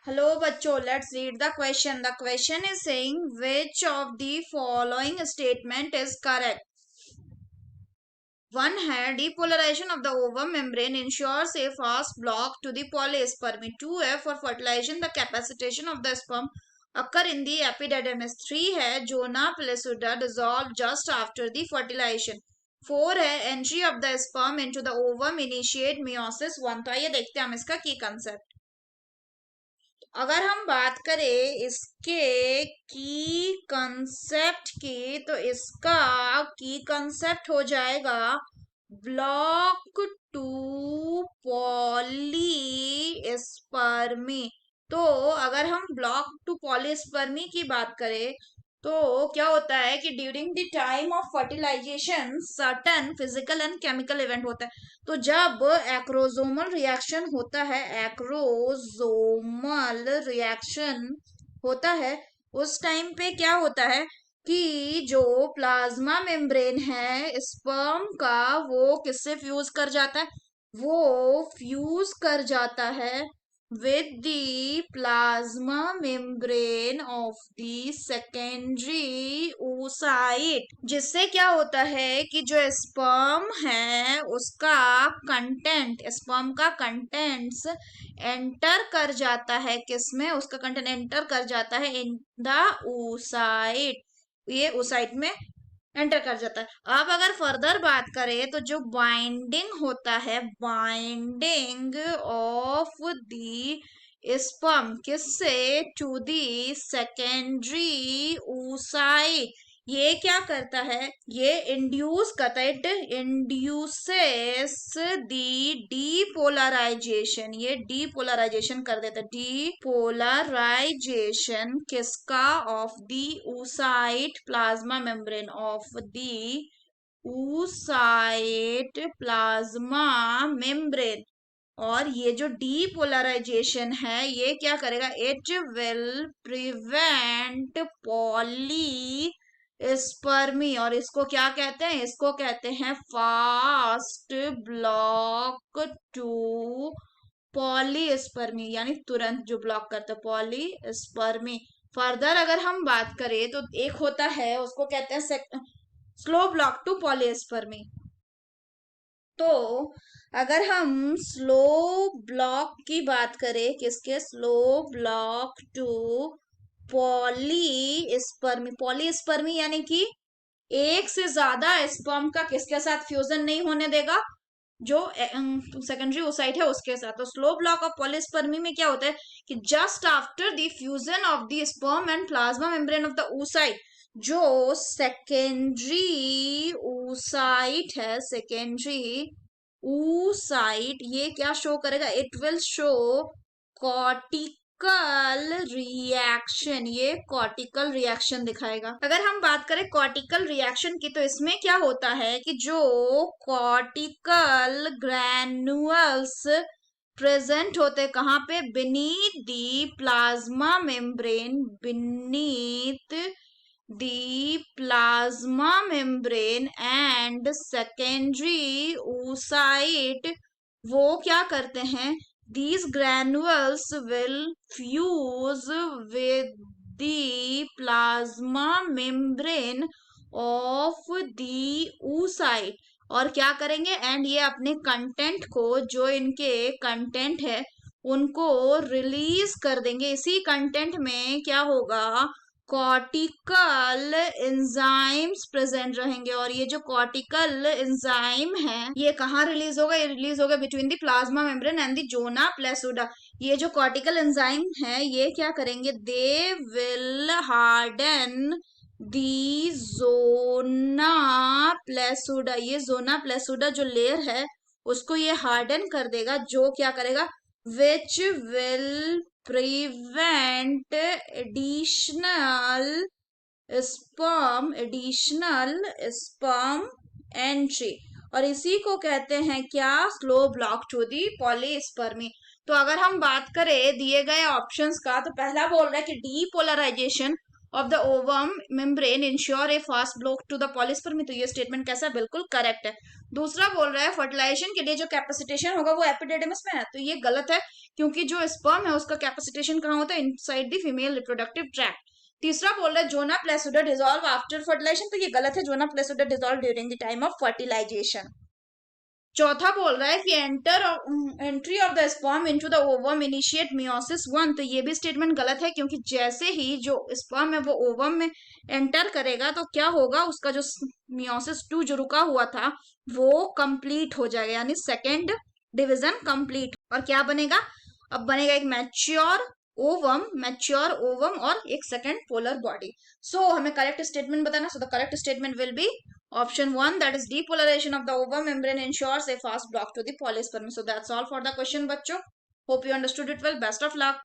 Hello बच्चों, let's read the question. The question is saying which of the following statement is correct. One है depolarization of the ovum membrane ensures a fast block to the polyspermy. Two है for fertilization the capacitation of the sperm occur in the epididymis. Three है zona pellucida dissolve just after the fertilization. Four है entry of the sperm into the ovum initiate meiosis one. तो आइए देखते हैं हम इसका की कंसेप्ट. अगर हम बात करें इसके की कंसेप्ट की तो इसका की कंसेप्ट हो जाएगा ब्लॉक टू पॉलीस्पर्मी. तो अगर हम ब्लॉक टू पॉलीस्पर्मी की बात करें तो क्या होता है कि during the time of fertilization certain physical and chemical event होता है. तो जब एक्रोसोमल रिएक्शन होता है उस टाइम पे क्या होता है कि जो प्लाज्मा मेम्ब्रेन है स्पर्म का वो किससे फ्यूज कर जाता है. वो फ्यूज कर जाता है with the plasma membrane of the secondary oocyte. जिससे क्या होता है कि जो स्पर्म है उसका स्पर्म का कंटेंट्स एंटर कर जाता है किसमें. उसका कंटेंट एंटर कर जाता है इन द oocyte. ये oocyte में एंटर कर जाता है. अब अगर फर्दर बात करें तो जो बाइंडिंग होता है बाइंडिंग ऑफ दी स्पर्म किससे टू दी सेकेंडरी oocyte. ये क्या करता है ये इंड्यूस करता है. It induces the depolarization. ये डीपोलराइजेशन कर देता है. डीपोलराइजेशन किसका of the oocyte plasma membrane of the oocyte plasma membrane. और ये जो डीपोलराइजेशन है ये क्या करेगा it will prevent polyspermy. और इसको क्या कहते हैं इसको कहते हैं फास्ट ब्लॉक टू पॉलीस्पर्मी. यानी तुरंत जो ब्लॉक करते हैं पॉलीस्पर्मी. फर्दर अगर हम बात करें तो एक होता है उसको कहते हैं स्लो ब्लॉक टू पॉलीस्पर्मी. तो अगर हम स्लो ब्लॉक की बात करें किसके slow block to polyspermy. Polyspermy यानी कि एक से ज्यादा स्पर्म का किसके साथ फ्यूजन नहीं होने देगा जो सेकेंडरी oocyte है उसके साथ. तो स्लो ब्लॉक ऑफ पॉलीस्पर्मी में क्या होता है कि just after the fusion of the sperm and plasma membrane of the oocyte जो सेकेंडरी oocyte है सेकेंडरी oocyte ये क्या शो करेगा it will show cortical reaction. ये कॉर्टिकल रिएक्शन दिखाएगा. अगर हम बात करें कॉर्टिकल रिएक्शन की तो इसमें क्या होता है कि जो कॉर्टिकल ग्रैन्युअल्स प्रेजेंट होते कहाँ पे beneath the plasma membrane. Beneath the plasma membrane and secondary oocyte वो क्या करते हैं these granules will fuse with the plasma membrane of the oocyte. और क्या करेंगे एंड ये अपने कंटेंट को जो इनके कंटेंट है उनको रिलीज कर देंगे. इसी कंटेंट में क्या होगा कॉर्टिकल एंजाइम्स प्रेजेंट रहेंगे. और ये जो कॉर्टिकल एंजाइम है ये कहाँ रिलीज होगा ये रिलीज होगा between the plasma membrane and the zona pellucida. ये जो कॉर्टिकल एंजाइम है ये क्या करेंगे they will harden the zona pellucida. ये जोना प्लेसुडा जो लेयर है उसको ये हार्डन कर देगा जो क्या करेगा which will prevent additional sperm entry. और इसी को कहते हैं क्या slow block to the polyspermy. तो अगर हम बात करें दिए गए ऑप्शंस का तो पहला बोल रहा है कि depolarization of the ovum membrane ensure a fast block to the polyspermy. तो ये स्टेटमेंट कैसा है, बिल्कुल करेक्ट है। दूसरा बोल रहा है फर्टिलाइजेशन के लिए जो कैपेसिटेशन होगा वो एपिडिडमिस में है, तो ये गलत है, क्योंकि जो स्पर्म है उसका कैपेसिटेशन कहाँ होता है, inside the female reproductive tract. तीसरा बोल रहा है zona pellucida dissolve after fertilization, तो ये गलत है, zona pellucida dissolve during the time of fertilization. चौथा बोल रहा है कि entry of the sperm into the ovum initiate meiosis 1, तो ये भी स्टेटमेंट गलत है, क्योंकि जैसे ही जो स्पर्म है वो ओवम में एंटर करेगा तो क्या होगा, उसका जो मियोसिस 2 जो रुका हुआ था वो कंप्लीट हो जाएगा, यानी सेकेंड डिवीजन कंप्लीट। और क्या बनेगा, अब बनेगा एक मैच्योर ओवम और एक सेकेंड पोलर बॉडी। सो हमें करेक्ट स्टेटमेंट बताना, so the correct statement will be option 1, that is depolarization of the ovum membrane ensures a fast block to the polyspermy. So that's all for the question बच्चों, hope you understood it well, best of luck.